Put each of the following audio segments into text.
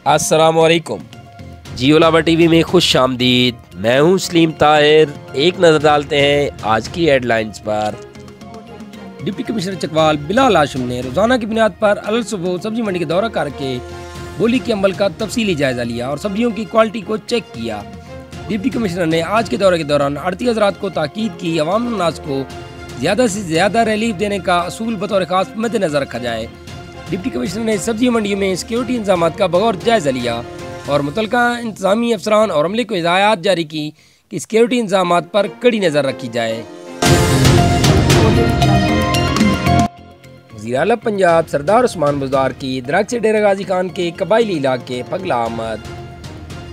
अस्सलाम वालेकुम। जियो लावा टीवी में खुश आमदीद। मैं हूं सलीम ताहिर। एक नज़र डालते हैं आज की हेडलाइंस पर। डिप्टी कमिश्नर चकवाल बिलाल हाशिम ने रोजाना की बुनियाद पर अल सुबह सब्जी मंडी का दौरा करके बोली के अमल का तफसीली जायजा लिया और सब्जियों की क्वालिटी को चेक किया। डिप्टी कमिश्नर ने आज के दौरे के दौरान आड़ती हजरात को ताकीद की अवाम नाज को ज़्यादा से ज़्यादा रिलीफ देने का असूल बतौर खास मद्देनजर रखा जाए। डिप्टी कमिश्नर ने सब्जी मंडियों में सिक्योरिटी इंतजाम का बगौर जायजा लिया और मुतलका इंतजामी अफसरान और अमले को हिदायत जारी की कि सिक्योरिटी इंतजाम पर कड़ी नज़र रखी जाए। वज़ीर आला पंजाब सरदार उस्मान बुज़दार की दरख्त से डेरा गाजी खान के कबायली इलाके पगला आमद।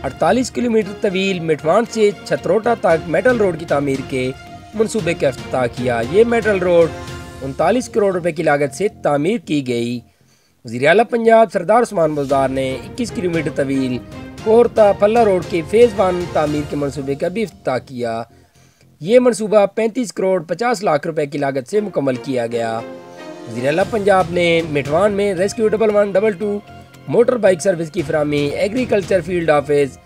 48 किलोमीटर तवील मिठवान से छतरोटा तक मेटल रोड की तामीर के मनसूबे का इफ्तिताह किया। ये मेटल रोड 39 करोड़ रुपए की लागत से तामीर की गई। वज़ीर आला पंजाब सरदार उस्मान बुज़दार ने 21 किलोमीटर तवील कोहरता फल्ला रोड के फेज़ 1 तामीर के मनसूबे का भी इफ्तिताह किया। ये मनसूबा 35 करोड़ 50 लाख रुपए की लागत से मुकम्मल किया गया। वज़ीर आला पंजाब ने मिठवान में रेस्क्यू 1112 मोटर बाइक सर्विस की फराहमी, एग्रीकल्चर फील्ड ऑफिस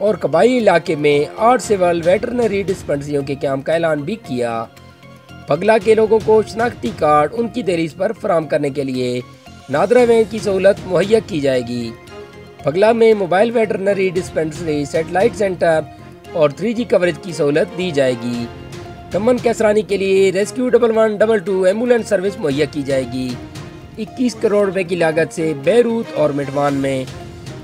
और कबायली इलाके में 8 सिविल वेटरनरी डिस्पेंसरियों के क्याम का ऐलान भी किया। पगला के लोगों को शनाख्ती कार्ड उनकी दहलीज पर फराहम करने के लिए नादरा वैन की सहूलत मुहैया की जाएगी। पगला में mobile veterinary dispensary, satellite centre और 3G कवरेज की सहूलत दी जाएगी। कमन कैसरानी के लिए रेस्क्यू 1112 एम्बुलेंस सर्विस मुहैया की जाएगी। 21 करोड़ रुपए की लागत से बैरूत और मिठवान में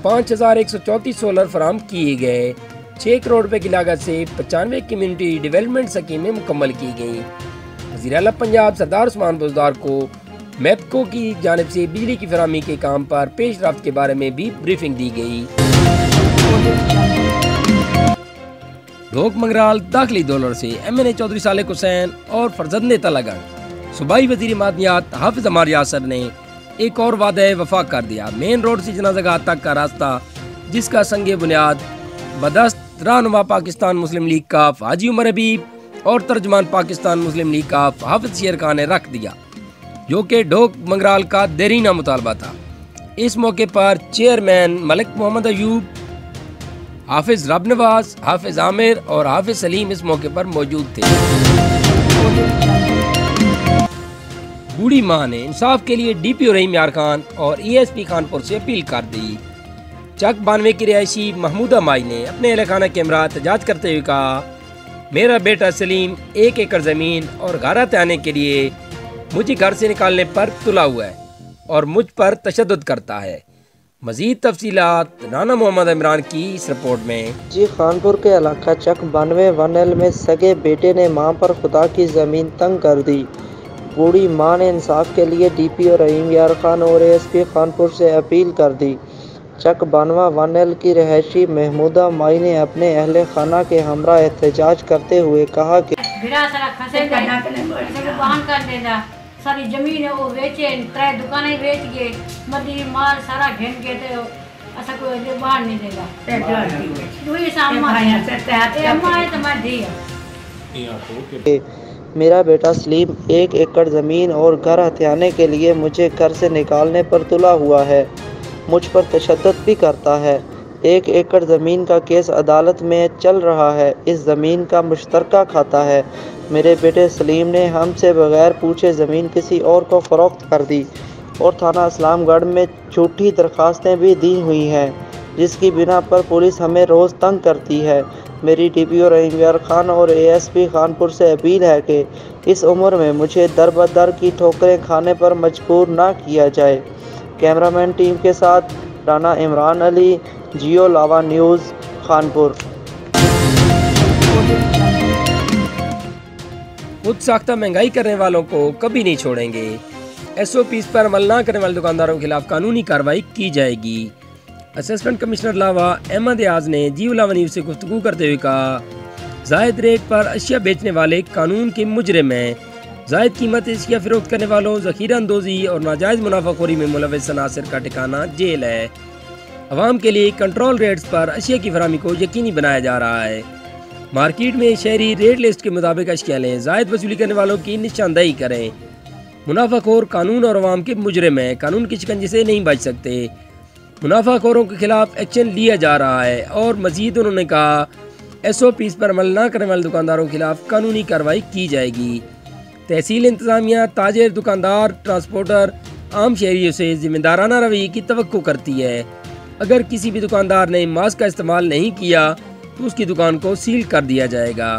5134 सोलर फराहम किए गए। 6 करोड़ रुपए की लागत से 95 कम्युनिटी डेवलपमेंट स्कीमें मुकम्मल की गई। वज़ीर आला पंजाब सरदार उस्मान बुज़दार को मैपको की जानिब से बिजली की फराहमी के काम पर पेश रफ्त के बारे में भी ब्रीफिंग दी गई। ढोक मंगराल दाखिली डॉलर से MNA चौधरी सालेक हुसैन और फरजंद तलागंज सूबाई वज़ीर मादनियात हाफिज अमार यासर ने एक और वादे वफा कर दिया। मेन रोड से जनाज़ागाह तक का रास्ता जिसका संगे बुनियाद बदस्त रहनुमा पाकिस्तान मुस्लिम लीग का हाजी उमर हबीब और तर्जमान पाकिस्तान मुस्लिम लीग का हाफिज शेर खान ने रख दिया, जो कि ढोक मंगराल का देरीना मुतालबा था। इस मौके पर चेयरमैन मलिक मोहम्मद अयूब, हाफिज रब नवाज, हाफिज आमिर और हाफिज सलीम इस मौके पर मौजूद थे। बूढ़ी मां ने इंसाफ के लिए DPO रहीम यार खान और ESP खानपुर से अपील कर दी। चक 92 की रिहायशी महमूदा माई ने अपने एहलखाना के हमरा एहतजाज करते हुए कहा, मेरा बेटा सलीम 1 एकड़ ज़मीन और घर आने के लिए मुझे घर से निकालने पर तुला हुआ है और मुझ पर तशद्दुद करता है। मज़ीद तफसीलात राना मोहम्मद इमरान की इस रिपोर्ट में। जी खानपुर के इलाका चक 92 1L में सगे बेटे ने मां पर खुदा की ज़मीन तंग कर दी। बूढ़ी मां ने इंसाफ के लिए DPO रहीम यार खान और ASP खानपुर से अपील कर दी। चक 92 1L की रहायशी महमूदा माई ने अपने अहले खाना के हमरा एहतजाज करते हुए कहा कि सारी जमीन है वो बेचे, 3 दुकानें बेच गए, मदी माल सारा घेन के थे, ऐसा कोई बाहर नहीं देगा। मेरा बेटा सलीम 1 एकड़ ज़मीन और घर हथियाने के लिए मुझे घर से निकालने पर तुला हुआ है, मुझ पर तशद्दुद भी करता है। 1 एकड़ ज़मीन का केस अदालत में चल रहा है। इस ज़मीन का मुश्तरका खाता है। मेरे बेटे सलीम ने हमसे बगैर पूछे ज़मीन किसी और को फ़रोख्त कर दी और थाना इस्लामगढ़ में झूठी दरख्वास्तें भी दी हुई हैं, जिसकी बिना पर पुलिस हमें रोज़ तंग करती है। मेरी DPO रहीम यार खान और ASP खानपुर से अपील है कि इस उम्र में मुझे दर बदर की ठोकरें खाने पर मजबूर ना किया जाए। कैमरामैन टीम के साथ राना इमरान अली, जियो लावा न्यूज़, खानपुर। खुद साख्ता महंगाई करने वालों को कभी नहीं छोड़ेंगे। SOPs पर अमल न करने वाले दुकानदारों के खिलाफ कानूनी कार्रवाई की जाएगी। असिस्टेंट कमिश्नर लावा अहमद याज ने जियो लावा न्यूज़ से गुफ्तगू करते हुए कहा, जायद रेट पर अशिया बेचने वाले कानून के मुजरिम हैं। जायद कीमत अशिया फरोख्त करने वालों, ज़ख़ीरा अंदोज़ी और नाजायज़ मुनाफाखोरी में मुलव्वस अनासिर का ठिकाना जेल है। अवाम के लिए कंट्रोल रेट्स पर अशिया की फराहमी को यकीनी बनाया जा रहा है। मार्केट में शहरी रेट लिस्ट के मुताबिक अशिया लें। जायद वसूली करने वालों की निशानदेही करें। मुनाफाखोर कानून और अवाम के मुजरिम हैं, कानून की शिकंजे से नहीं बच सकते। منافع خوروں کے خلاف ایکشن لیا جا رہا ہے، اور مزید انہوں نے کہا SOPs پر عمل نہ کرنے والے دکانداروں کے خلاف قانونی کارروائی کی جائے گی۔ تحصیل انتظامیہ تاجر، دکاندار، ٹرانسپورٹر، عام شہریوں سے ذمہ دارانہ رویے کی توقع کرتی ہے۔ اگر کسی بھی دکاندار نے ماسک کا استعمال نہیں کیا تو اس کی دکان کو سیل کر دیا جائے گا۔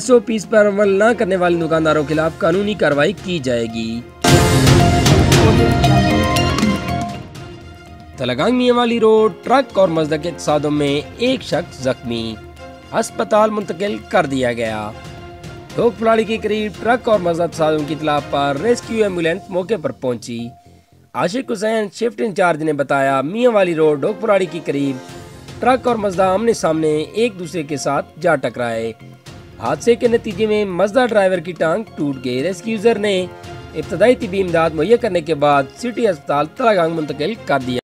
SOPs پر عمل نہ کرنے والے دکانداروں کے خلاف قانونی کارروائی کی جائے گی۔ تلگانگ میاں والی روڈ ٹرک اور مزدہ کے تصادم میں ایک شخص زخمی، ہسپتال منتقل کر دیا گیا۔ ڈھوک پھلاڑی کے قریب ٹرک اور مزدہ تصادم کی اطلاع پر ریسکیو ایمبولینس موقع پر پہنچی۔ عاشق حسین شفٹ انچارج نے بتایا میاں والی روڈ ڈھوک پھلاڑی کے قریب ٹرک اور مزدہ آمنے سامنے ایک دوسرے کے ساتھ جا ٹکرائے۔ حادثے کے نتیجے میں مزدہ ڈرائیور کی ٹانگ ٹوٹ گئی۔ ریسکیوزر نے ابتدائی طبی امداد مہیا کرنے کے بعد سٹی ہسپتال تلگانگ منتقل کر دیا۔